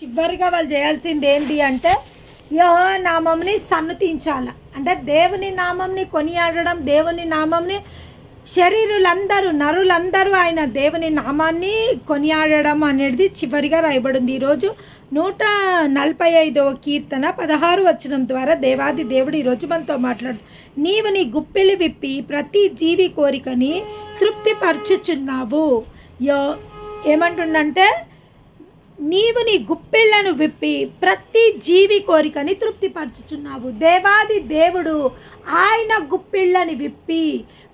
చివరిగా వాళ్ళు చేయాల్సింది ఏంటి అంటే యెహోవా నామంని సన్నుతించాల. అంటే దేవుని నామంని కొనియాడడం, దేవుని నామంని శరీరులందరూ నరులందరూ ఆయన దేవుని నామాన్ని కొనియాడడం అనేది చివరిగా రాయబడింది. ఈరోజు 145వ కీర్తన 16 వచనం ద్వారా దేవాది దేవుడు ఈరోజు మనతో మాట్లాడు. నీవు నీ గుప్పిలి విప్పి ప్రతి జీవి కోరికని తృప్తిపరచుచున్నావు. ఏమంటుండంటే నీవు నీ గుప్పిళ్లను విప్పి ప్రతి జీవి కోరికని తృప్తిపరచుచున్నావు. దేవాది దేవుడు ఆయన గుప్పిళ్ళని విప్పి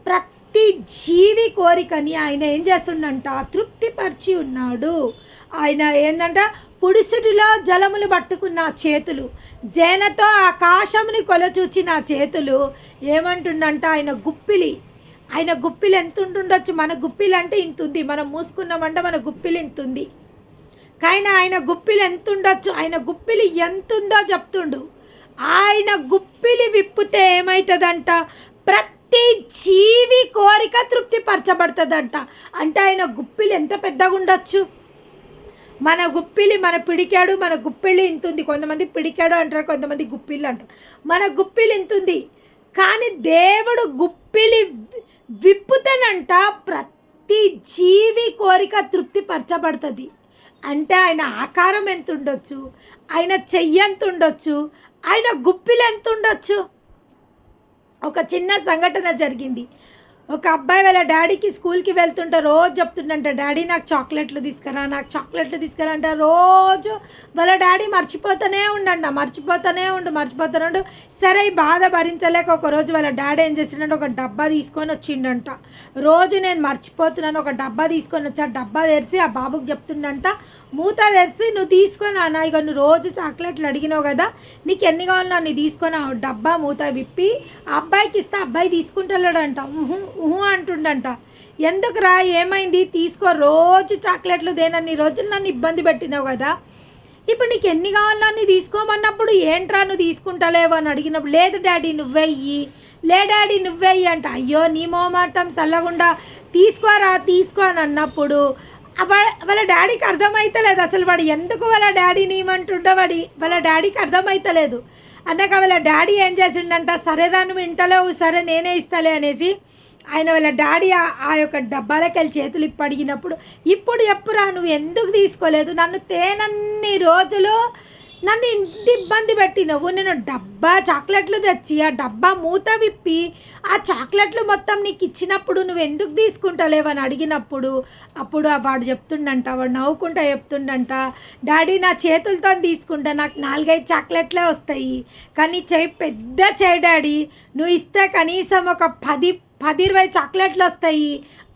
ప్రతి జీవి కోరికని ఆయన ఏం చేస్తుండంట, తృప్తిపరిచి ఉన్నాడు. ఆయన ఏంటంట, పుడిసుటిలో జలములు పట్టుకున్న చేతులు, జేనతో ఆకాశముని కొలచూచిన చేతులు ఏమంటుండంట, ఆయన గుప్పిలి ఎంత ఉంటుండొచ్చు. మన గుప్పిలి అంటే ఇంత ఉంది, మనం మూసుకున్నామంటే మన గుప్పిలి ఇంత ఉంది. కానీ ఆయన గుప్పిలి ఎంత ఉండొచ్చు, ఆయన గుప్పిలి ఎంత ఉందో చెప్తుండు. ఆయన గుప్పిలి విప్పితే ఏమవుతుందంట, ప్రతి జీవి కోరిక తృప్తిపరచబడుతుందంట. అంటే ఆయన గుప్పిలి ఎంత పెద్దగా ఉండొచ్చు. మన గుప్పిలి, మన పిడికాడు, మన గుప్పిలి ఇంత ఉంది. కొంతమంది పిడికాడు అంటారు, కొంతమంది గుప్పిళ్ళు అంటారు. మన గుప్పిలి ఇంత ఉంది. కానీ దేవుడు గుప్పిలి విప్పుతానంట ప్రతి జీవి కోరిక తృప్తిపరచబడుతుంది. అంటే ఆయన ఆకారం ఎంత ఉండొచ్చు, ఆయన చెయ్యి ఎంత ఉండొచ్చు, ఆయన గుప్పిలు ఎంత ఉండొచ్చు. ఒక చిన్న సంఘటన జరిగింది. ఒక అబ్బాయి వాళ్ళ డాడీకి స్కూల్కి వెళ్తుంటే రోజు చెప్తుండంట, డాడీ నాకు చాక్లెట్లు తీసుకురా, నాకు చాక్లెట్లు తీసుకురా అంటే రోజు వాళ్ళ డాడీ మర్చిపోతూనే ఉండు. సరే ఈ బాధ భరించలేక ఒకరోజు వాళ్ళ డాడీ ఏం చేసిండంటే ఒక డబ్బా తీసుకొని వచ్చిండంట. రోజు నేను మర్చిపోతున్నాను, ఒక డబ్బా తీసుకొని వచ్చి ఆ డబ్బా తెరిచి ఆ బాబుకి చెప్తుండంట, మూత తెరిచి నువ్వు తీసుకొని అన్న, ఇక నువ్వు రోజు చాక్లెట్లు అడిగినావు కదా, నీకు ఎన్ని కావాలి నన్ను తీసుకొని ఆ డబ్బా మూత విప్పి ఆ అబ్బాయికి ఇస్తే అబ్బాయి తీసుకుంటలేడంట. ఊహు అంటుండంట. ఎందుకురా ఏమైంది, తీసుకో, రోజు చాక్లెట్లు దేనన్ని రోజులు నన్ను ఇబ్బంది పెట్టినావు కదా, ఇప్పుడు నీకు ఎన్ని కావాలో అన్ని తీసుకోమన్నప్పుడు ఏంట్రా నువ్వు తీసుకుంటలేవు అని అడిగినప్పుడు, లేదు డాడీ నువ్వెయ్యి అంట. అయ్యో నీ మోమాటం చల్లకుండా తీసుకో అని అన్నప్పుడు వాళ్ళ డాడీకి అర్థమవుతలేదు అసలు వాడు ఎందుకు వాళ్ళ డాడీని ఏమంటుండో వాళ్ళ డాడీకి అర్థమవుతలేదు. అన్నాక వాళ్ళ డాడీ ఏం చేసిండంట, సరేరా నువ్వు ఇంటలేవు, సరే నేనే ఇస్తాలే అనేసి ఆయన వాళ్ళ డాడీ ఆ యొక్క డబ్బాలకి వెళ్ళి చేతులు ఇప్పి అడిగినప్పుడు, ఇప్పుడు ఎప్పురా నువ్వు ఎందుకు తీసుకోలేదు, నన్ను తేనన్ని రోజులు నన్ను ఇంత ఇబ్బంది పెట్టినవు, నేను డబ్బా చాక్లెట్లు తెచ్చి ఆ డబ్బా మూత విప్పి ఆ చాక్లెట్లు మొత్తం నీకు ఇచ్చినప్పుడు నువ్వు ఎందుకు తీసుకుంటలేవని అడిగినప్పుడు అప్పుడు వాడు చెప్తుండంట, వాడు నవ్వుకుంటా చెప్తుండంట, డాడీ నా చేతులతో తీసుకుంటా, నాకు 4-5 చాక్లెట్లే వస్తాయి, కానీ చెయ్యి పెద్ద చెయ్యి డాడీ, నువ్వు ఇస్తే కనీసం ఒక 10-20 చాక్లెట్లు వస్తాయి,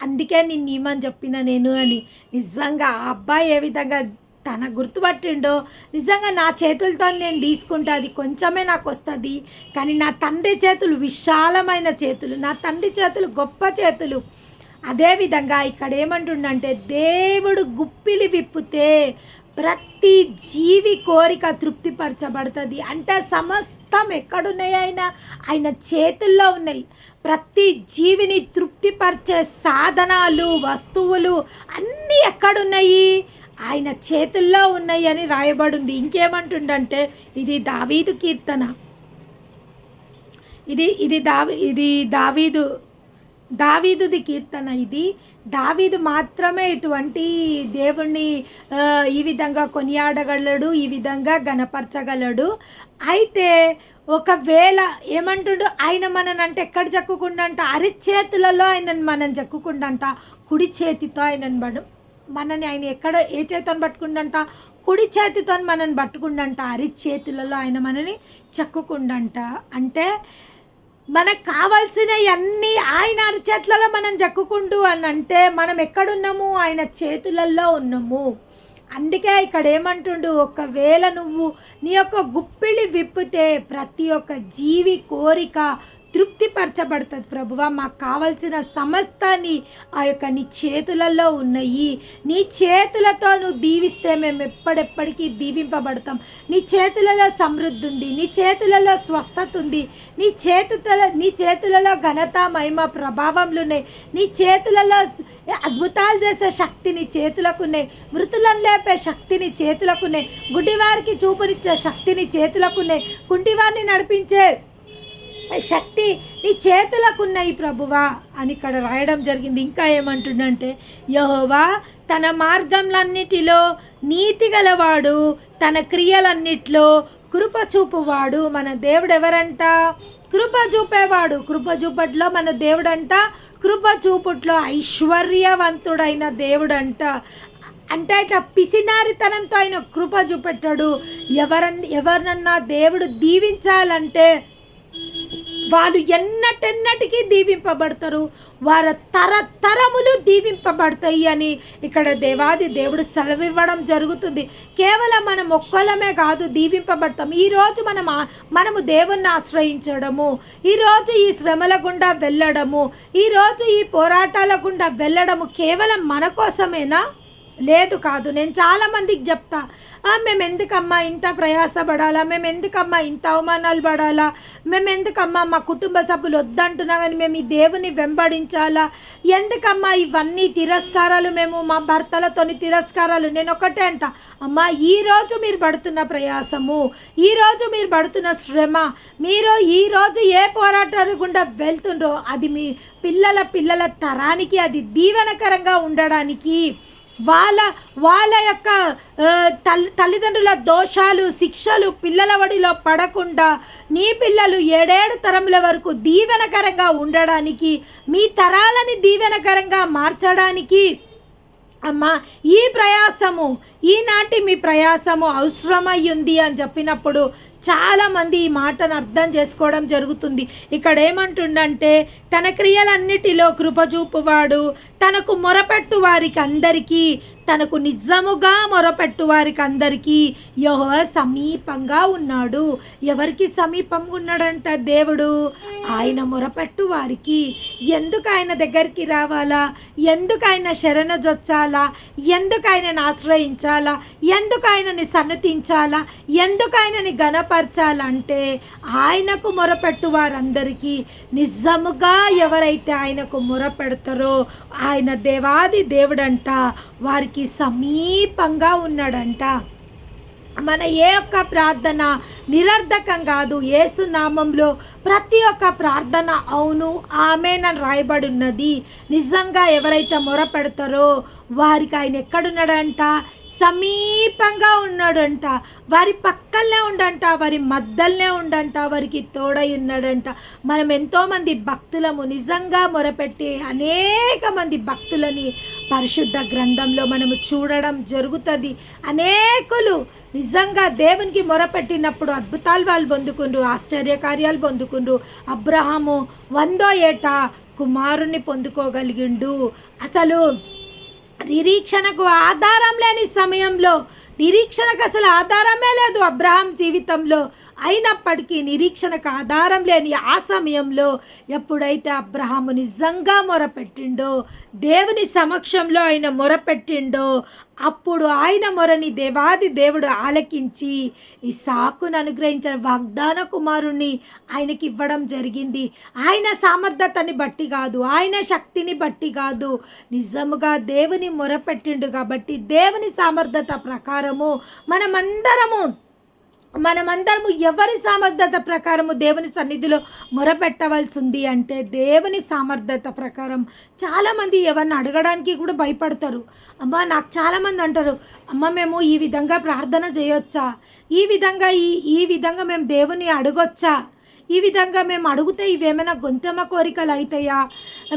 అందుకే నిన్ను ఇమ్మని చెప్పిన నేను అని. నిజంగా ఆ అబ్బాయి ఏ విధంగా తన గుర్తుపట్టిండో, నిజంగా నా చేతులతో నేను తీసుకుంటే అది కొంచెమే నాకు వస్తుంది, కానీ నా తండ్రి చేతులు విశాలమైన చేతులు, నా తండ్రి చేతులు గొప్ప చేతులు. అదేవిధంగా ఇక్కడ ఏమంటుండంటే, దేవుడు గుప్పిలి విప్పితే ప్రతి జీవి కోరిక తృప్తిపరచబడుతుంది. అంటే సమస్తం ఎక్కడున్నాయి, ఆయన చేతుల్లో ఉన్నాయి. ప్రతి జీవిని తృప్తిపరిచే సాధనాలు, వస్తువులు అన్నీ ఎక్కడున్నాయి, ఆయన చేతుల్లో ఉన్నాయి అని రాయబడింది. ఇంకేమంటుండంటే, ఇది దావీదు కీర్తన, ఇది దావీదుది కీర్తన. ఇది దావీదు మాత్రమే ఇటువంటి దేవుణ్ణి ఈ విధంగా కొనియాడగలడు, ఈ విధంగా గణపరచగలడు. అయితే ఒకవేళ ఏమంటుండు, ఆయన మననంటే ఎక్కడ చెక్కుకుండంట, అరిచేతులలో ఆయనను మనం చెక్కుకుండంట, కుడి చేతితో మనని ఆయన ఎక్కడ ఏ చేతితో పట్టుకుండంట, కుడి చేతితో మనని పట్టుకుండంట, అరిచేతులలో ఆయన మనని చెక్కుకుండంట. అంటే మనకు కావాల్సినవి అన్నీ ఆయన అరిచేతులలో మనం చెక్కుకుంటూ అని అంటే మనం ఎక్కడున్నాము, ఆయన చేతులలో ఉన్నాము. అందుకే ఇక్కడ ఏమంటుండు, ఒకవేళ నువ్వు నీ యొక్క గుప్పిలి విప్పితే ప్రతి ఒక్క జీవి కోరిక తృప్తిపరచబడుతుంది. ప్రభువా, మాకు కావలసిన సమస్తాన్ని ఆ యొక్క నీ చేతులలో ఉన్నాయి. నీ చేతులతో నువ్వు దీవిస్తే మేము ఎప్పటికీ దీవింపబడతాం. నీ చేతులలో సమృద్ధి ఉంది, నీ చేతులలో స్వస్థత ఉంది, నీ చేతులలో ఘనత, మహిమ, ప్రభావములు ఉన్నాయి. నీ చేతులలో అద్భుతాలు చేసే శక్తి నీ చేతులకు ఉన్నాయి. మృతులను లేపే శక్తి నీ చేతులకు ఉన్నాయి. గుడ్డివారికి చూపునిచ్చే శక్తి నీ చేతులకు ఉన్నాయి. కుంటివారిని నడిపించే శక్తి నీ చేతులకు ఉన్నాయి ప్రభువా అని ఇక్కడ రాయడం జరిగింది. ఇంకా ఏమంటుండంటే, యెహోవా తన మార్గంలన్నిటిలో నీతి గలవాడు, తన క్రియలన్నిటిలో కృప చూపువాడు. మన దేవుడు ఎవరంట? కృప చూపేవాడు. కృప చూపట్లో మన దేవుడంట, కృప చూపుట్లో ఐశ్వర్యవంతుడైన దేవుడంట. అంటే ఇట్లా పిసినారితనంతో ఆయన కృప చూపెట్టాడు. ఎవరన్నా దేవుడు దీవించాలంటే వాళ్ళు ఎన్నటెన్నటికీ దీవింపబడతారు, వారి తరతరములు దీవింపబడతాయి అని ఇక్కడ దేవాది దేవుడు సెలవివ్వడం జరుగుతుంది. కేవలం మనం ఒక్కలమే కాదు దీవింపబడతాం. ఈరోజు మనము దేవుణ్ణి ఆశ్రయించడము, ఈరోజు ఈ శ్రమల గుండా వెళ్ళడము, ఈరోజు ఈ పోరాటాల గుండా వెళ్ళడము కేవలం మన కోసమేనా? లేదు, కాదు. నేను చాలామందికి చెప్తా, మేము ఎందుకమ్మా ఇంత ప్రయాసపడాలా, మేము ఎందుకమ్మా ఇంత అవమానాలు పడాలా, మేము ఎందుకమ్మా మా కుటుంబ సభ్యులు వద్దంటున్నా కానీ మేము ఈ దేవుని వెంబడించాలా, ఎందుకమ్మా ఇవన్నీ తిరస్కారాలు, మేము మా భర్తలతోని తిరస్కారాలు. నేను ఒకటే అంట, అమ్మా ఈరోజు మీరు పడుతున్న ప్రయాసము, ఈరోజు మీరు పడుతున్న శ్రమ, మీరు ఈరోజు ఏ పోరాటాలు గుండా వెళ్తుండ్రో అది మీ పిల్లల తరానికి అది దీవెనకరంగా ఉండడానికి, వాళ్ళ యొక్క తల్లిదండ్రుల దోషాలు, శిక్షలు పిల్లల వడిలో పడకుండా నీ పిల్లలు 7 తరముల వరకు దీవెనకరంగా ఉండడానికి, మీ తరాలని దీవెనకరంగా మార్చడానికి అమ్మా ఈ ప్రయాసము, ఈనాటి మీ ప్రయాసము అవసరమై ఉంది అని చెప్పినప్పుడు చాలామంది ఈ మాటను అర్థం చేసుకోవడం జరుగుతుంది. ఇక్కడ ఏమంటుండంటే, తన క్రియలన్నిటిలో కృపచూపువాడు, తనకు మొరపెట్టు వారికి అందరికీ, తనకు నిజముగా మొరపెట్టు వారికి అందరికీ యెహోవా సమీపంగా ఉన్నాడు. ఎవరికి సమీపంగా ఉన్నాడంట దేవుడు? ఆయన మొరపెట్టు వారికి. ఎందుకు ఆయన దగ్గరికి రావాలా? ఎందుకు ఆయన శరణజొచ్చాలా? ఎందుకు ఆయనని ఆశ్రయించాలా? ఎందుకు ఆయనని సన్నతించాలా? ఎందుకు ఆయనని గణపరచాలంటే, ఆయనకు మొరపెట్టు వారందరికీ, నిజముగా ఎవరైతే ఆయనకు మొరపెడతారో ఆయన దేవాది దేవుడంట, వారికి సమీపంగా ఉన్నాడంట. మన ఏ ఒక్క ప్రార్థన నిరర్ధకం కాదు. యేసు నామంలో ప్రతి ఒక్క ప్రార్థన అవును ఆమేన్ అని రాయబడి ఉన్నది. నిజంగా ఎవరైతే మొరపెడతారో వారికి ఆయన ఎక్కడున్నాడంట? సమీపంగా ఉన్నాడంట, వారి పక్కనే ఉండంట, వారి మధ్యలోనే ఉండంట, వారికి తోడై ఉన్నాడంట. మనం ఎంతోమంది భక్తులము నిజంగా మొరపెట్టి అనేక మంది భక్తులని పరిశుద్ధ గ్రంథంలో మనము చూడడం జరుగుతుంది. అనేకులు నిజంగా దేవునికి మొరపెట్టినప్పుడు అద్భుతాలు వాళ్ళు పొందుకుండ్రు, ఆశ్చర్యకార్యాలు పొందుకుండ్రు. అబ్రహాము 100వ ఏట కుమారుణ్ణి పొందుకోగలిగిండు. అసలు నిరీక్షణకు ఆధారం లేని సమయంలో, నిరీక్షణకు అసలు ఆధారమే లేదు అబ్రహాం జీవితంలో, అయినప్పటికీ నిరీక్షణకు ఆధారం లేని ఆ సమయంలో ఎప్పుడైతే అబ్రహాము నిజంగా మొరపెట్టిండో, దేవుని సమక్షంలో ఆయన మొరపెట్టిండో, అప్పుడు ఆయన మొరని దేవాది దేవుడు ఆలకించి ఇస్సాకును అనుగ్రహించిన వాగ్దాన కుమారుణ్ణి ఆయనకి ఇవ్వడం జరిగింది. ఆయన సామర్థ్యతని బట్టి కాదు, ఆయన శక్తిని బట్టి కాదు, నిజముగా దేవుని మొరపెట్టిండు కాబట్టి దేవుని సామర్థ్యత ప్రకారము మనమందరము ఎవరి సామర్థ్యత ప్రకారము దేవుని సన్నిధిలో మొరపెట్టవలసి ఉంది అంటే, దేవుని సామర్థ్యత ప్రకారం. చాలామంది ఎవరిని అడగడానికి కూడా భయపడతారు. అమ్మ, నాకు చాలామంది అంటారు, అమ్మ మేము ఈ విధంగా ప్రార్థన చేయొచ్చా, ఈ విధంగా మేము దేవుని అడగొచ్చా, ఈ విధంగా మేము అడిగితే ఇవేమైనా గొంతెమ్మ కోరికలు అవుతాయా,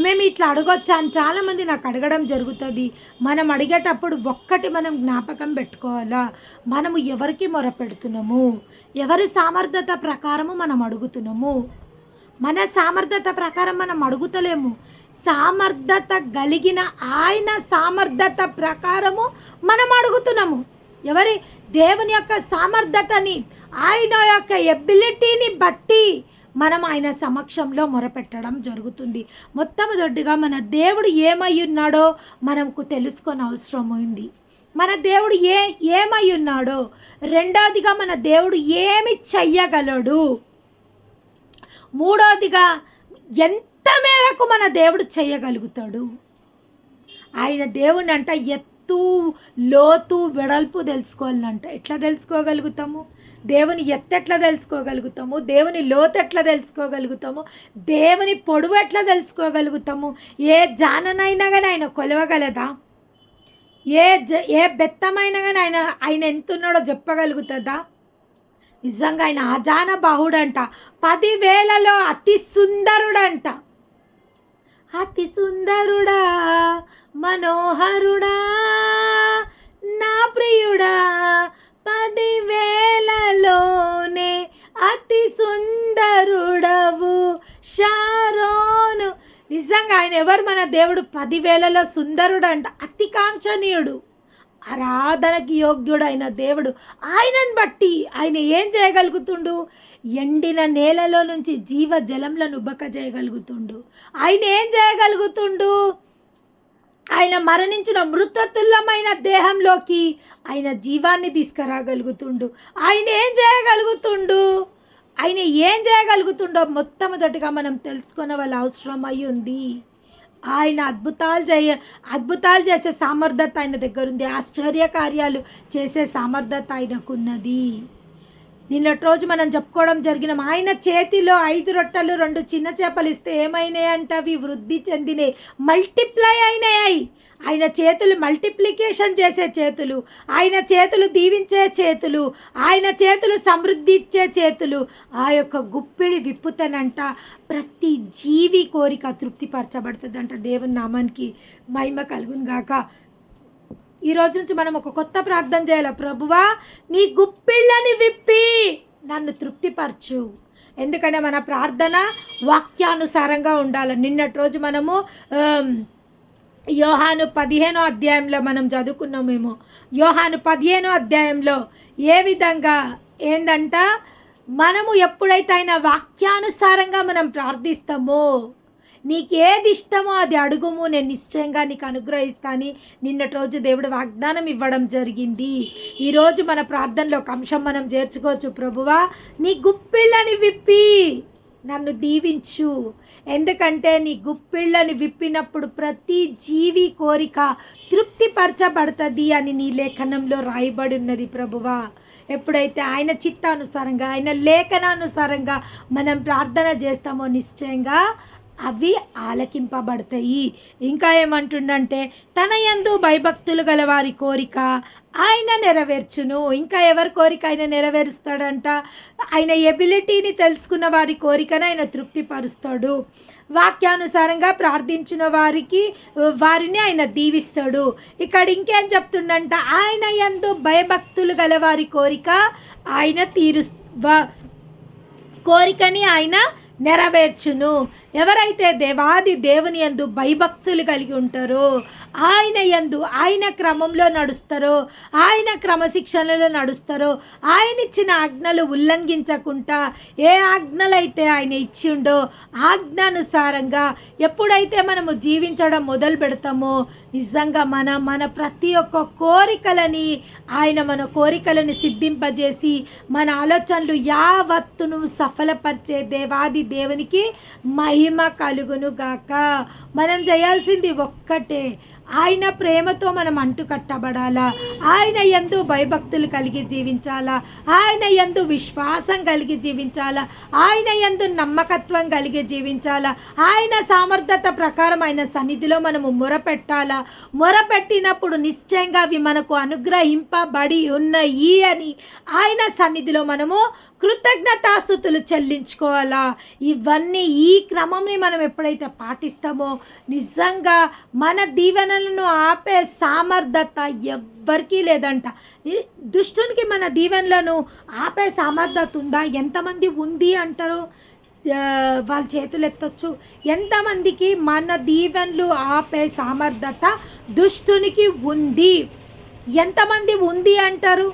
మేము ఇట్లా అడగొచ్చా అని చాలామంది నాకు అడగడం జరుగుతుంది. మనం అడిగేటప్పుడు ఒక్కటి మనం జ్ఞాపకం పెట్టుకోవాలా, మనము ఎవరికి మొరపెడుతున్నాము, ఎవరి సామర్థ్యత ప్రకారము మనం అడుగుతున్నాము. మన సామర్థ్యత ప్రకారం మనం అడుగుతలేము, సామర్థ్యత కలిగిన ఆయన సామర్థ్యత ప్రకారము మనం అడుగుతున్నాము. దేవుని యొక్క సామర్థ్యతని, ఆయన యొక్క ఎబిలిటీని బట్టి మనం ఆయన సమక్షంలో మొరపెట్టడం జరుగుతుంది. మొట్టమొదటిగా మన దేవుడు ఏమై ఉన్నాడో మనకు తెలుసుకొని అవసరం ఉంది. మన దేవుడు ఏమై ఉన్నాడో. రెండవదిగా మన దేవుడు ఏమి చెయ్యగలడు. మూడవదిగా ఎంత మేరకు మన దేవుడు చేయగలుగుతాడు. ఆయన దేవుని అంట ఎత్తు లోతు వెడల్పు తెలుసుకోవాలంట. ఎట్లా తెలుసుకోగలుగుతాము? దేవుని ఎత్తెట్లా తెలుసుకోగలుగుతాము? దేవుని లోతు ఎట్లా తెలుసుకోగలుగుతాము? దేవుని పొడవు ఎట్లా తెలుసుకోగలుగుతాము? ఏ జాననైనా కానీ ఆయన కొలవగలదా? ఏ బెత్తమైనా కానీ ఆయన ఎంత ఉన్నాడో చెప్పగలుగుతుందా? నిజంగా ఆయన అజాన బాహుడంట. 10,000లో అతి సుందరుడంట. అతి సుందరుడా మనోహరుడా నా ప్రియుడా 10,000లోనే అతి సుందరుడవు షారోను. నిజంగా ఆయన ఎవరు? మన దేవుడు 10,000లో సుందరుడంట. అతి కాంక్షణీయుడు, ఆరాధనకి యోగ్యుడైన దేవుడు. ఆయనను బట్టి ఆయన ఏం చేయగలుగుతుండు? ఎండిన నేలలో నుంచి జీవ జలంలను ఉబ్బకజేయగలుగుతుండు. ఆయన ఏం చేయగలుగుతుండు? ఆయన మరణించిన మృతతుల్యమైన దేహంలోకి ఆయన జీవాన్ని తీసుకురాగలుగుతుండు. ఆయన ఏం చేయగలుగుతుండు? ఆయన ఏం చేయగలుగుతుండో మొట్టమొదటిగా మనం తెలుసుకునే వాళ్ళ అవసరం అయి ఉంది. ఆయన అద్భుతాలు చేసే సామర్థ్యత ఆయన దగ్గర ఉంది. ఆశ్చర్య కార్యాలు చేసే సామర్థ్యత ఆయనకున్నది. నిన్నటి రోజు మనం చెప్పుకోవడం జరిగిన ఆయన చేతిలో 5 రొట్టెలు 2 చిన్న చేపలు ఇస్తే ఏమైనాయి అంట? అవి వృద్ధి చెందినాయి, మల్టిప్లై అయినాయి. ఆయన చేతులు మల్టిప్లికేషన్ చేసే చేతులు, ఆయన చేతులు దీవించే చేతులు, ఆయన చేతులు సమృద్ధి ఇచ్చే చేతులు. ఆ యొక్క గుప్పిడి విప్పుతనంట ప్రతి జీవి కోరిక తృప్తిపరచబడుతుందంట. దేవుని నామానికి మహిమ కలుగును గాక. ఈ రోజు నుంచి మనం ఒక కొత్త ప్రార్థన చేయాలి. ప్రభువా, నీ గుప్పిళ్ళని విప్పి నన్ను తృప్తిపరచు. ఎందుకంటే మన ప్రార్థన వాక్యానుసారంగా ఉండాలి. నిన్నటి రోజు మనము యోహాను 15వ అధ్యాయంలో మనం చదువుకున్నామేమో. యోహాను 15వ అధ్యాయంలో ఏ విధంగా ఏందంట, మనము ఎప్పుడైతే ఆయన వాక్యానుసారంగా మనం ప్రార్థిస్తామో, నీకేది ఇష్టమో అది అడుగుము, నేను నిశ్చయంగా నీకు అనుగ్రహిస్తాను. నిన్నటి రోజు దేవుడు వాగ్దానం ఇవ్వడం జరిగింది. ఈరోజు మన ప్రార్థనలో ఒక అంశం మనం చేర్చుకోవచ్చు. ప్రభువా, నీ గుప్పిళ్ళని విప్పి నన్ను దీవించు. ఎందుకంటే నీ గుప్పిళ్ళని విప్పినప్పుడు ప్రతి జీవి కోరిక తృప్తిపరచబడుతుంది అని నీ లేఖనంలో రాయబడి ఉన్నది. ప్రభువా, ఎప్పుడైతే ఆయన చిత్తానుసారంగా ఆయన లేఖనానుసారంగా మనం ప్రార్థన చేస్తామో నిశ్చయంగా అవి ఆలకింపబడతాయి. ఇంకా ఏమంటుండంటే, తన యందు భయభక్తులు గల వారి కోరిక ఆయన నెరవేర్చును. ఇంకా ఎవరి కోరిక ఆయన నెరవేరుస్తాడంట? ఆయన ఎబిలిటీని తెలుసుకున్న వారి కోరికను ఆయన తృప్తిపరుస్తాడు. వాక్యానుసారంగా ప్రార్థించిన వారిని ఆయన దీవిస్తాడు. ఇక్కడ ఇంకేం చెప్తుండంట, ఆయన యందు భయభక్తులు గల వారి కోరిక ఆయన కోరికని ఆయన నెరవేర్చును. ఎవరైతే దేవాది దేవుని యందు భయభక్తులు కలిగి ఉంటారో, ఆయన యందు ఆయన క్రమంలో నడుస్తారో, ఆయన క్రమశిక్షణలో నడుస్తారో, ఆయన ఇచ్చిన ఆజ్ఞలు ఉల్లంఘించకుండా ఏ ఆజ్ఞలైతే ఆయన ఇచ్చిండో ఆజ్ఞానుసారంగా ఎప్పుడైతే మనము జీవించడం మొదలు పెడతామో నిజంగా మన ప్రతి ఒక్క కోరికలని ఆయన మన కోరికలను సిద్ధింపజేసి మన ఆలోచనలు యావత్తును సఫలపరిచే దేవాది దేవునికి మహిమ కలుగును గాక. మనం చేయాల్సింది ఒక్కటే, ఆయన ప్రేమతో మనం అంటుకట్టబడాలా, ఆయన యందు భయభక్తులు కలిగి జీవించాలా, ఆయన యందు విశ్వాసం కలిగి జీవించాలా, ఆయన యందు నమ్మకత్వం కలిగి జీవించాలా, ఆయన సామర్థ్యత ప్రకారం ఆయన సన్నిధిలో మనము మొరపెట్టాలా. మొరపెట్టినప్పుడు నిశ్చయంగా అవి మనకు అనుగ్రహింపబడి ఉన్నాయి అని ఆయన సన్నిధిలో మనము కృతజ్ఞతాస్తుతులు చెల్లించుకోవాలా. ఇవన్నీ ఈ క్రమంని మనం ఎప్పుడైతే పాటిస్తామో నిజంగా మన దీవెనలను ఆపే సామర్థ్యత ఎవ్వరికీ లేదంట. దుష్టునికి మన దీవెనలను ఆపే సామర్థ్యత ఉందా? ఎంతమంది ఉంది అంటారో వాళ్ళ చేతులు ఎత్తొచ్చు. ఎంతమందికి మన దీవెనలు ఆపే సామర్థ్యత దుష్టునికి ఉంది? ఎంతమంది ఉంది అంటారు?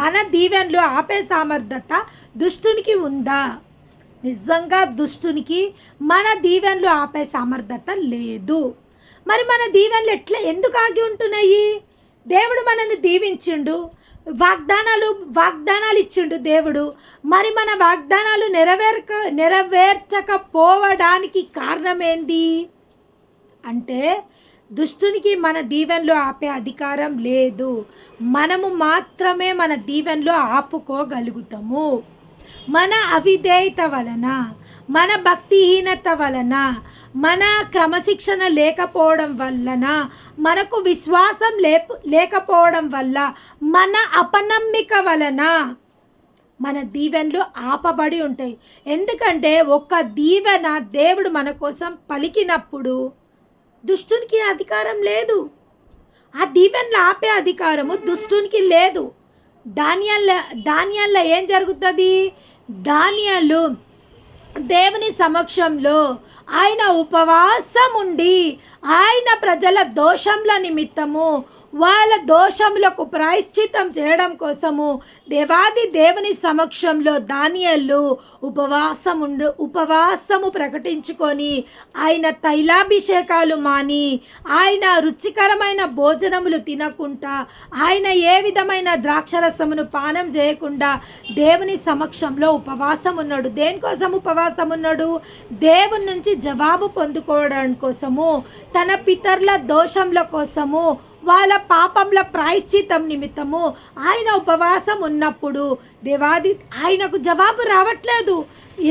మన దీవెనలు ఆపే సామర్థ్యత దుష్టునికి ఉందా? నిజంగా దుష్టునికి మన దీవెనలు ఆపే సమర్థత లేదు. మరి మన దీవెనలు ఎందుకు ఆగి ఉంటున్నాయి? దేవుడు మనల్ని దీవించిండు, వాగ్దానాలు ఇచ్చిండు దేవుడు. మరి మన వాగ్దానాలు నెరవేర్చకపోవడానికి కారణం ఏంది అంటే, దుష్టునికి మన దీవెనలు ఆపే అధికారం లేదు. మనము మాత్రమే మన దీవెనలు ఆపుకోగలుగుతాము. మన అవిధేయత వలన, మన భక్తిహీనత వలన, మన క్రమశిక్షణ లేకపోవడం వలన, మనకు విశ్వాసం లేకపోవడం వల్ల, మన అపనమ్మిక వలన మన దీవెనలు ఆపబడి ఉంటాయి. ఎందుకంటే ఒక దీవెన దేవుడు మన కోసం పలికినప్పుడు దుష్టునికి అధికారం లేదు. ఆ దీవెనలు ఆపే అధికారము దుష్టునికి లేదు. దానియల్లో ఏం జరుగుతుంది? దానియేలు దేవుని సమక్షంలో ఆయన ఉపవాసం ఉండి ఆయన ప్రజల దోషముల నిమిత్తము, వాళ్ళ దోషములకు ప్రాయశ్చిత్తం చేయడం కోసము దేవుని సమక్షంలో దానియేలు ఉపవాసము ప్రకటించుకొని ఆయన తైలాభిషేకాలు మాని, ఆయన రుచికరమైన భోజనములు తినకుండా, ఆయన ఏ విధమైన ద్రాక్షరసమును పానం చేయకుండా దేవుని సమక్షంలో ఉపవాసం ఉన్నాడు. దేనికోసం ఉపవాసం ఉన్నాడు? దేవుని నుంచి జవాబు పొందుకోవడం కోసము, తన పితరుల దోషముల కోసము, వాళ్ళ పాపంల ప్రాయశ్చిత్తం నిమిత్తము ఆయన ఉపవాసం ఉన్నప్పుడు ఆయనకు జవాబు రావట్లేదు.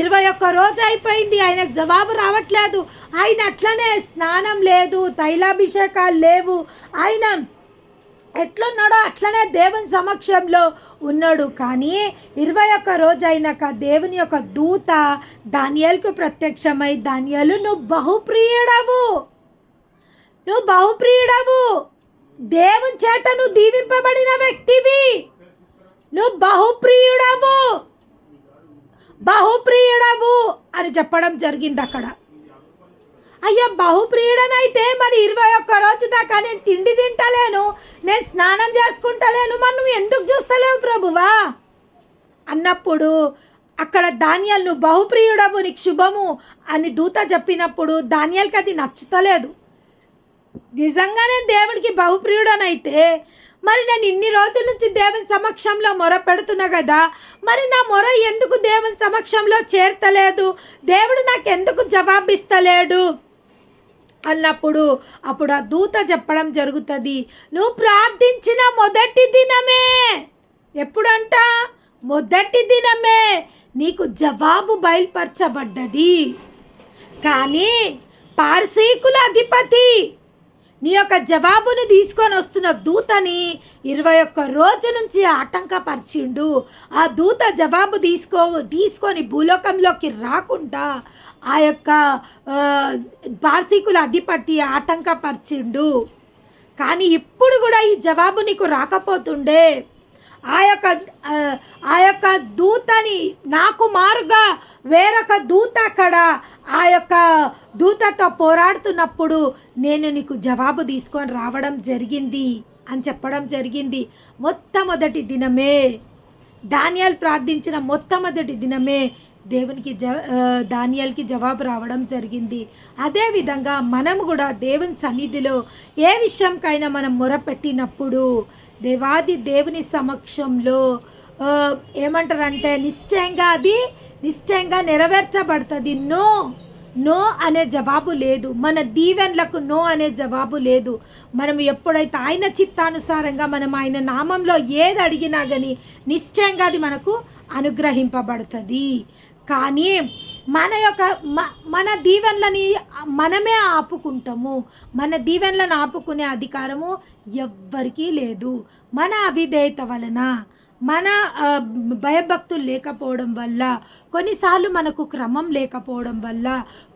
21 రోజు అయిపోయింది, ఆయనకు జవాబు రావట్లేదు. ఆయన అట్లనే స్నానం లేదు, తైలాభిషేకాలు లేవు, ఆయన ఎట్లున్నాడో అట్లనే దేవుని సమక్షంలో ఉన్నాడు. కానీ 21 రోజు అయినాక దేవుని యొక్క దూత దానియేలుకు ప్రత్యక్షమై, దానియేలు నువ్వు బహుప్రియుడవు, దేవుని చేత నువ్వు దీవింపబడిన వ్యక్తివి, నువ్వు బహుప్రియుడవు అని చెప్పడం జరిగింది అక్కడ. అయ్యా బహుప్రియుడనైతే మరి 21 రోజు దాకా నేను తిండి తింటలేను, నేను స్నానం చేసుకుంటలేను, మరి నువ్వు ఎందుకు చూస్తలేవు ప్రభువా అన్నప్పుడు అక్కడ దానియేలు నువ్వు బహుప్రియుడవు, నీకు శుభము అని దూత చెప్పినప్పుడు దానియేలుకి అది నచ్చుతలేదు. నిజంగానే దేవుడికి బహుప్రియుడనైతే మరి నేను ఇన్ని రోజుల నుంచి దేవుని సమక్షంలో మొర పెడుతున్నా కదా, మరి నా మొర ఎందుకు దేవుని సమక్షంలో చేరతలేదు, దేవుడు నాకు ఎందుకు జవాబిస్తలేడు అన్నప్పుడు అప్పుడు ఆ దూత చెప్పడం జరుగుతుంది, నువ్వు ప్రార్థించిన మొదటి దినమే, ఎప్పుడంట మొదటి దినమే నీకు జవాబు బయలుపరచబడ్డది. కానీ పార్సీకుల అధిపతి నీ యొక్క జవాబును తీసుకొని వస్తున్న దూతని 21 రోజు నుంచి ఆటంకపరిచిండు. ఆ దూత జవాబు తీసుకొని భూలోకంలోకి రాకుండా ఆ యొక్క పార్సీకుల అధిపతి ఆటంకపరిచిండు. కానీ ఇప్పుడు కూడా ఈ జవాబు నీకు రాకపోతుండే, ఆ యొక్క దూతని నాకు మారుగా వేరొక దూత అక్కడ ఆ యొక్క దూతతో పోరాడుతున్నప్పుడు నేను నీకు జవాబు తీసుకొని రావడం జరిగింది అని చెప్పడం జరిగింది. మొట్టమొదటి దినమే దానియేలు ప్రార్థించిన మొట్టమొదటి దినమే దేవునికి దానియేలుకి జవాబు రావడం జరిగింది. అదేవిధంగా మనం కూడా దేవుని సన్నిధిలో ఏ విషయంకైనా మనం మొరపెట్టినప్పుడు దేవుని సమక్షంలో ఏమంటారంటే నిశ్చయంగా నెరవేర్చబడుతుంది. నో అనే జవాబు లేదు, మన దీవెనలకు నో అనే జవాబు లేదు. మనం ఎప్పుడైతే ఆయన చిత్తానుసారంగా మనం ఆయన నామంలో ఏది అడిగినా కానీ నిశ్చయంగా అది మనకు అనుగ్రహింపబడుతుంది. కానీ మన దీవెనలని మనమే ఆపుకుంటాము. మన దీవెనలను ఆపుకునే అధికారము ఎవ్వరికీ లేదు. మన అవిధేయత వలన, మన భయభక్తులు లేకపోవడం వల్ల, కొన్నిసార్లు మనకు క్రమం లేకపోవడం వల్ల,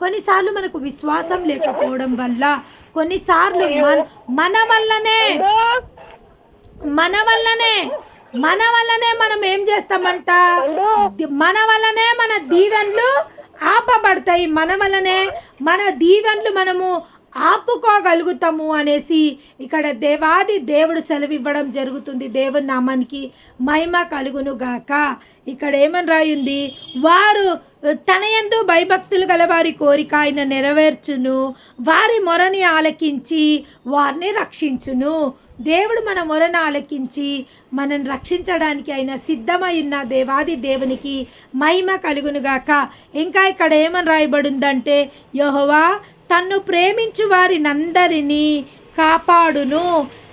కొన్నిసార్లు మనకు విశ్వాసం లేకపోవడం వల్ల, కొన్నిసార్లు మన వల్లనే మనం ఏం చేస్తామంట, మన వల్లనే మన దీవెనలు ఆపబడతాయి, మన వల్లనే మన దీవెనలు మనము ఆపుకోగలుగుతాము అనేసి ఇక్కడ దేవాది దేవుడు సెలవివ్వడం జరుగుతుంది. దేవుని నామానికి మహిమ కలుగును గాక. ఇక్కడ ఏమని రాయుంది, వారు తన యందు భయభక్తులు గల వారి కోరిక ఆయన నెరవేర్చును, వారి మొరని ఆలకించి వారిని రక్షించును. దేవుడు మన మొరను ఆలకించి మనల్ని రక్షించడానికి ఆయన సిద్ధమై ఉన్న దేవాది దేవునికి మహిమ కలుగునుగాక. ఇంకా ఇక్కడ ఏమని రాయబడిందంటే, యెహోవా తన్ను ప్రేమించు వారినందరినీ కాపాడును.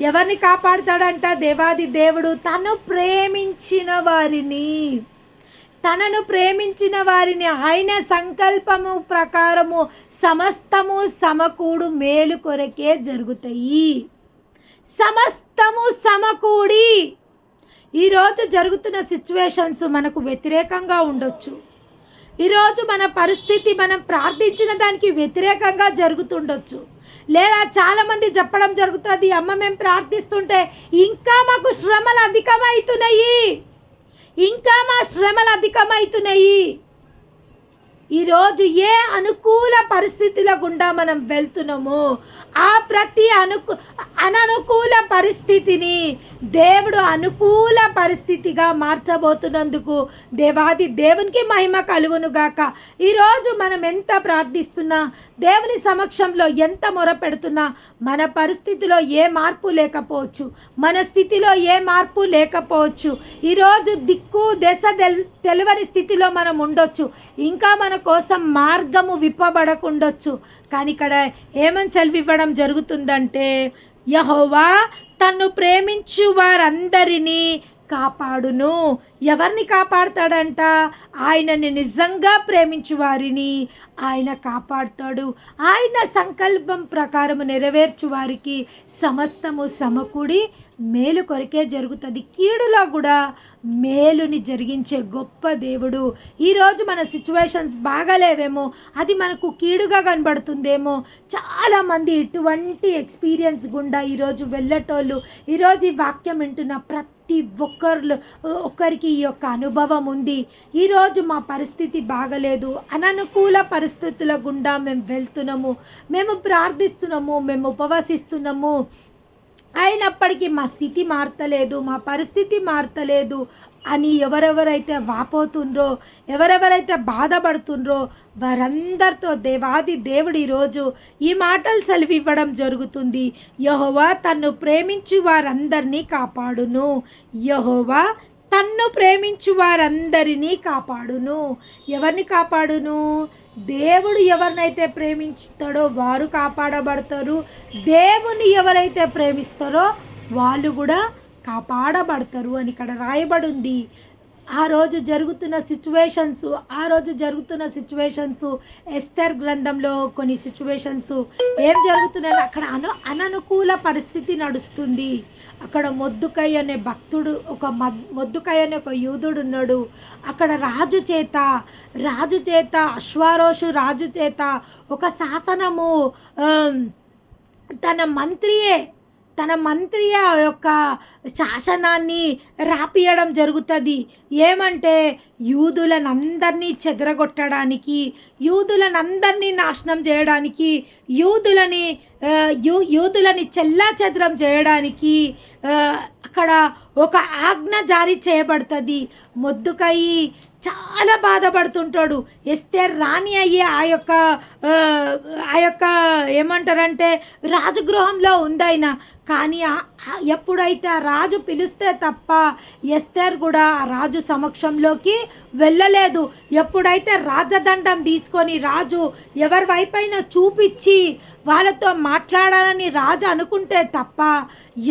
ఎవరిని కాపాడుతాడంట? దేవాది దేవుడు తను ప్రేమించిన వారిని, తనను ప్రేమించిన వారిని ఆయన సంకల్పము ప్రకారము సమస్తము సమకూడు మేలు కొరకే జరుగుతాయి. సమస్తము సమకూడి. ఈరోజు జరుగుతున్న సిచ్యువేషన్స్ మనకు వ్యతిరేకంగా ఉండొచ్చు. ఈరోజు మన పరిస్థితి మనం ప్రార్థించిన దానికి వ్యతిరేకంగా జరుగుతుండొచ్చు. లేదా చాలామంది చెప్పడం జరుగుతుంది, అమ్మ మేము ప్రార్థిస్తుంటే ఇంకా మాకు శ్రమలు అధికమవుతున్నాయి, ఇంకా మా శ్రమలు అధికమవుతున్నాయి. ఈరోజు ఏ అనుకూల పరిస్థితుల గుండా మనం వెళ్తున్నామో ఆ ప్రతి అననుకూల పరిస్థితిని దేవుడు అనుకూల పరిస్థితిగా మార్చబోతున్నందుకు దేవాది దేవునికి మహిమ కలుగునుగాక. ఈరోజు మనం ఎంత ప్రార్థిస్తున్నా, దేవుని సమక్షంలో ఎంత మొరపెడుతున్నా మన పరిస్థితిలో ఏ మార్పు లేకపోవచ్చు, మన స్థితిలో ఏ మార్పు లేకపోవచ్చు. ఈరోజు దిక్కు దశ తెలియని స్థితిలో మనం ఉండొచ్చు, ఇంకా మన కోసం మార్గము విప్పబడకుండొచ్చు. కానీ ఇక్కడ ఏమని సెలవివ్వడం జరుగుతుందంటే, యెహోవా తన్ను ప్రేమించు వారందరినీ కాపాడును. ఎవరిని కాపాడుతాడంట? ఆయనని నిజంగా ప్రేమించు వారిని ఆయన కాపాడుతాడు. ఆయన సంకల్పం ప్రకారము నెరవేర్చు వారికి సమస్తము సమకూడి మేలు కొరకే జరుగుతుంది. కీడులో కూడా మేలుని జరిగించే గొప్ప దేవుడు. ఈరోజు మన సిచ్యువేషన్స్ బాగాలేవేమో, అది మనకు కీడుగా కనబడుతుందేమో. చాలామంది ఇటువంటి ఎక్స్పీరియన్స్ గుండా ఈరోజు వెళ్ళేటోళ్ళు, ఈరోజు ఈ వాక్యం వింటున్న ప్రతి ఒక్కరికి ఈ యొక్క అనుభవం ఉంది. ఈరోజు మా పరిస్థితి బాగలేదు, అననుకూల పరిస్థితుల గుండా మేము వెళ్తున్నాము, మేము ప్రార్థిస్తున్నాము, మేము ఉపవసిస్తున్నాము, అయినప్పటికీ మా స్థితి మారతలేదు, మా పరిస్థితి మారతలేదు అని ఎవరెవరైతే వాపోతుండ్రో, ఎవరెవరైతే బాధపడుతుండ్రో వారందరితో దేవాది దేవుడు ఈరోజు ఈ మాటలు సెలవివ్వడం జరుగుతుంది. యెహోవా తన్ను ప్రేమించు వారందరినీ కాపాడును. యెహోవా తన్ను ప్రేమించు వారందరినీ కాపాడును. ఎవరిని కాపాడును? దేవుడు ఎవరినైతే ప్రేమిస్తాడో వారు కాపాడబడతారు. దేవుని ఎవరైతే ప్రేమిస్తారో వాళ్ళు కూడా కాపాడబడతారు అని ఇక్కడ రాయబడి ఉంది. ఆ రోజు జరుగుతున్న సిచ్యువేషన్స్ ఎస్తేర్ గ్రంథంలో కొన్ని సిచ్యువేషన్స్ ఏం జరుగుతున్నాయి, అక్కడ అననుకూల పరిస్థితి నడుస్తుంది. అక్కడ మొద్దుకై అనే భక్తుడు, మొద్దుకై అనే ఒక యూదుడు ఉన్నాడు. అక్కడ రాజు చేత అశ్వారోషు రాజు చేత ఒక శాసనము తన మంత్రి ఆ యొక్క శాసనాన్ని రాపియడం జరుగుతుంది. ఏమంటే యూదులనందరినీ చెదరగొట్టడానికి, యూదులనందరినీ నాశనం చేయడానికి, యూదులని చెల్లాచెదరం చేయడానికి అక్కడ ఒక ఆజ్ఞ జారీ చేయబడుతుంది. మొద్దుకయి చాలా బాధపడుతుంటాడు. ఎస్తేర్ రాణి అయ్యి ఆ యొక్క ఏమంటారంటే రాజగృహంలో ఉందైన, కానీ ఎప్పుడైతే ఆ రాజు పిలిస్తే తప్ప ఎస్తేర్ కూడా ఆ రాజు సమక్షంలోకి వెళ్ళలేదు. ఎప్పుడైతే రాజదండం తీసుకొని రాజు ఎవరి వైపైనా చూపించి వాళ్ళతో మాట్లాడాలని రాజు అనుకుంటే తప్ప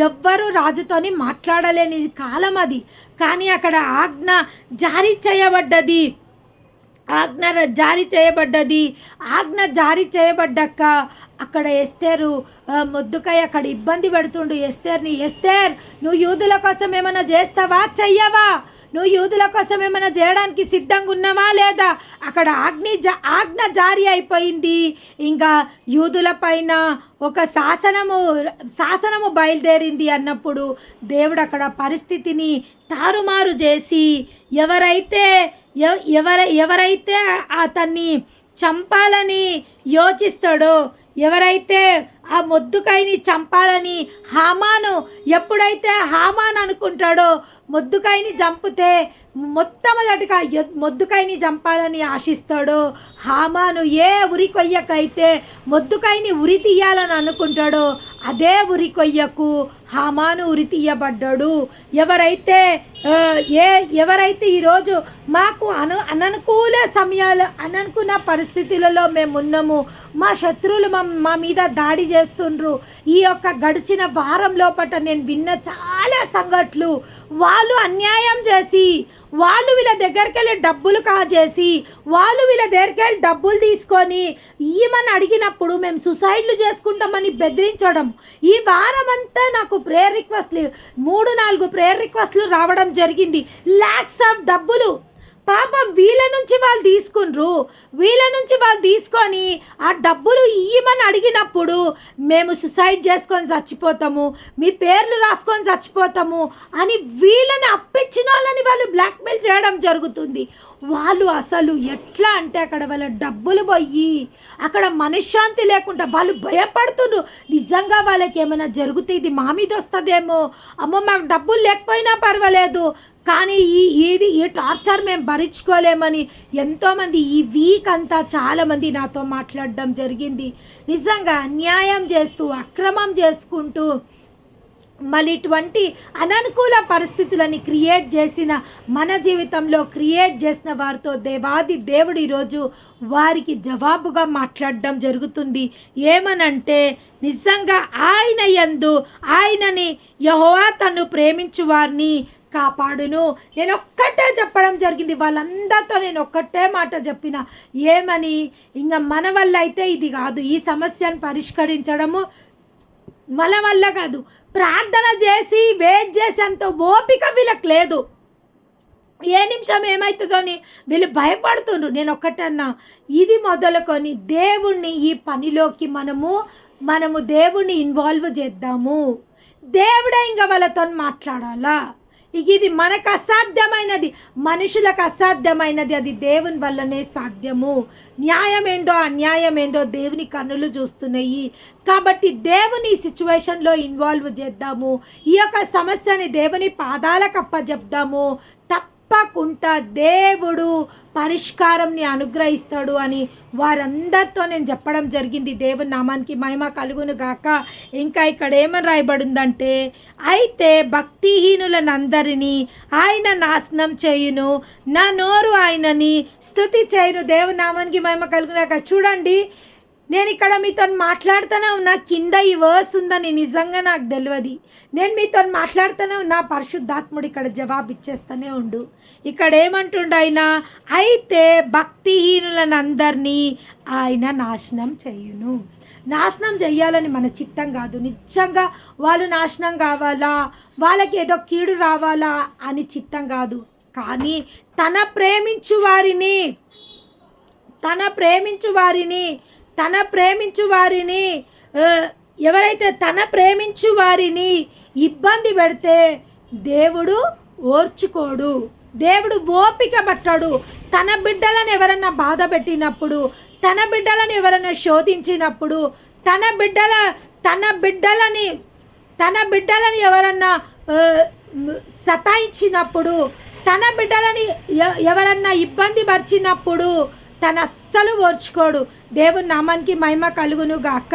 ఎవ్వరూ రాజుతోని మాట్లాడలేని కాలం అది. కానీ అక్కడ ఆజ్ఞ జారీ చేయబడ్డది. ఆజ్ఞ జారీ చేయబడ్డాక అక్కడ ఎస్తేరు మొద్దుకై అక్కడ ఇబ్బంది పెడుతుండు ఎస్తేర్ని. ఎస్తేర్, నువ్వు యూదుల కోసం ఏమైనా చేస్తావా, చెయ్యవా? నువ్వు యూదుల కోసం ఏమైనా చేయడానికి సిద్ధంగా ఉన్నావా లేదా? అక్కడ ఆజ్ఞ జారీ అయిపోయింది. ఇంకా యూదుల పైన ఒక శాసనము బయలుదేరింది అన్నప్పుడు దేవుడు అక్కడ పరిస్థితిని తారుమారు చేసి ఎవరైతే అతన్ని చంపాలని యోచిస్తాడో, ఎవరైతే ఆ మొద్దుకాయని చంపాలని హామాను ఎప్పుడైతే హామాన్ అనుకుంటాడో మొద్దుకాయని చంపితే మొట్టమొదటిగా మొద్దుకాయని చంపాలని ఆశిస్తాడో, హామాను ఏ ఉరి కొయ్యకైతే మొద్దుకాయని ఉరి తీయాలని అనుకుంటాడో అదే ఉరి కొయ్యకు హామాను ఉరి తీయబడ్డాడు. ఎవరైతే ఈరోజు మాకు అననుకూల సమయాలు అననుకున్న పరిస్థితులలో మేము ఉన్నాము, మా శత్రువులు మా మీద దాడి చేస్తుండ్రు. ఈ యొక్క గడిచిన వారం లోపల నేను విన్న చాలా సంఘటనలు, వాళ్ళు అన్యాయం చేసి వాళ్ళు వీళ్ళ దగ్గరికి వెళ్ళి డబ్బులు కాజేసి వాళ్ళు వీళ్ళ దగ్గరికి వెళ్ళి డబ్బులు తీసుకొని ఈమెను అడిగినప్పుడు మేము సుసైడ్లు చేసుకుంటామని బెదిరించడం. ఈ వారం అంతా నాకు ప్రేయర్ రిక్వెస్ట్లు 3-4 ప్రేయర్ రిక్వెస్ట్లు రావడం జరిగింది. ల్యాక్స్ ఆఫ్ డబ్బులు పాపం వీళ్ళ నుంచి వాళ్ళు తీసుకొని ఆ డబ్బులు ఇయ్యమని అడిగినప్పుడు మేము సుసైడ్ చేసుకొని చచ్చిపోతాము, మీ పేర్లు రాసుకొని చచ్చిపోతాము అని వీళ్ళని అప్పించిన వాళ్ళని వాళ్ళు బ్లాక్మెయిల్ చేయడం జరుగుతుంది. వాళ్ళు అసలు ఎట్లా అంటే అక్కడ వాళ్ళ డబ్బులు పోయి అక్కడ మనశ్శాంతి లేకుండా వాళ్ళు భయపడుతుండ్రు. నిజంగా వాళ్ళకి ఏమైనా జరిగితే ఇది మా మీద వస్తుందేమో, అమ్మో మాకు డబ్బులు లేకపోయినా పర్వాలేదు కానీ ఈ టార్చర్ మేము భరించుకోలేమని ఎంతోమంది ఈ వీక్ అంతా చాలామంది నాతో మాట్లాడడం జరిగింది. నిజంగా అన్యాయం చేస్తూ అక్రమం చేసుకుంటూ మళ్ళీ ఇటువంటి అననుకూల పరిస్థితులని క్రియేట్ చేసిన మన జీవితంలో క్రియేట్ చేసిన వారితో దేవాది దేవుడు ఈరోజు వారికి జవాబుగా మాట్లాడడం జరుగుతుంది. ఏమనంటే నిజంగా ఆయన యందు ఆయనని యెహోవా తను ప్రేమించు వారిని కాపాడును. నేను ఒక్కటే చెప్పడం జరిగింది, వాళ్ళందరితో నేను ఒక్కటే మాట చెప్పిన, ఏమని, ఇంకా మన వల్ల అయితే ఇది కాదు, ఈ సమస్యను పరిష్కరించడము మన వల్ల కాదు, ప్రార్థన చేసి వెయిట్ చేసేంత ఓపిక వీళ్ళకి లేదు, ఏ నిమిషం ఏమవుతుందో అని వీళ్ళు భయపడుతుండ్రు. నేను ఒక్కటన్నా, ఇది మొదలుకొని దేవుణ్ణి ఈ పనిలోకి మనము దేవుణ్ణి ఇన్వాల్వ్ చేద్దాము. దేవుడే ఇంకా వాళ్ళతో మాట్లాడాలా. ఇది మనకు అసాధ్యమైనది, మనుషులకు అసాధ్యమైనది, అది దేవుని వల్లనే సాధ్యము. న్యాయమేందో అన్యాయమేందో దేవుని కన్నులు చూస్తున్నాయి. కాబట్టి దేవుని సిచ్యువేషన్లో ఇన్వాల్వ్ చేద్దాము. ఈ యొక్క సమస్యని దేవుని పాదాలకు అప్పజెప్దాము. తప్పకుండా దేవుడు పరిష్కారంని అనుగ్రహిస్తాడు అని వారందరితో నేను చెప్పడం జరిగింది. దేవుని నామానికి మహిమ కలుగును గాక. ఇంకా ఇక్కడ ఏమని రాయబడిందంటే, అయితే భక్తిహీనులనందరినీ ఆయన నాశనం చేయును, నా నోరు ఆయనని స్తుతి చేయును. దేవుని నామానికి మహిమ కలుగును గాక. చూడండి, నేను ఇక్కడ మీతో మాట్లాడుతూనే ఉన్నా, కింద ఈ వర్స్ ఉందని నిజంగా నాకు తెలియదు. నేను మీతో మాట్లాడుతూనే ఉన్నా, పరిశుద్ధాత్ముడు ఇక్కడ జవాబు ఇచ్చేస్తూనే ఉండు. ఇక్కడ ఏమంటుండ ఆయన, అయితే భక్తిహీనులనందరినీ ఆయన నాశనం చేయును. నాశనం చెయ్యాలని మన చిత్తం కాదు. నిజంగా వాళ్ళు నాశనం కావాలా, వాళ్ళకి ఏదో కీడు రావాలా అని చిత్తం కాదు. కానీ తన ప్రేమించు వారిని ఎవరైతే తన ప్రేమించు వారిని ఇబ్బంది పెడితే దేవుడు ఓర్చుకోడు, దేవుడు ఓపిక పట్టాడు. తన బిడ్డలను ఎవరన్నా బాధ పెట్టినప్పుడు, తన బిడ్డలను ఎవరన్నా శోధించినప్పుడు, తన బిడ్డలని ఎవరన్నా సతాయించినప్పుడు, తన బిడ్డలని ఎవరన్నా ఇబ్బంది పరిచినప్పుడు తను అస్సలు ఓర్చుకోడు. దేవుని నామానికి మహిమ కలుగును గాక.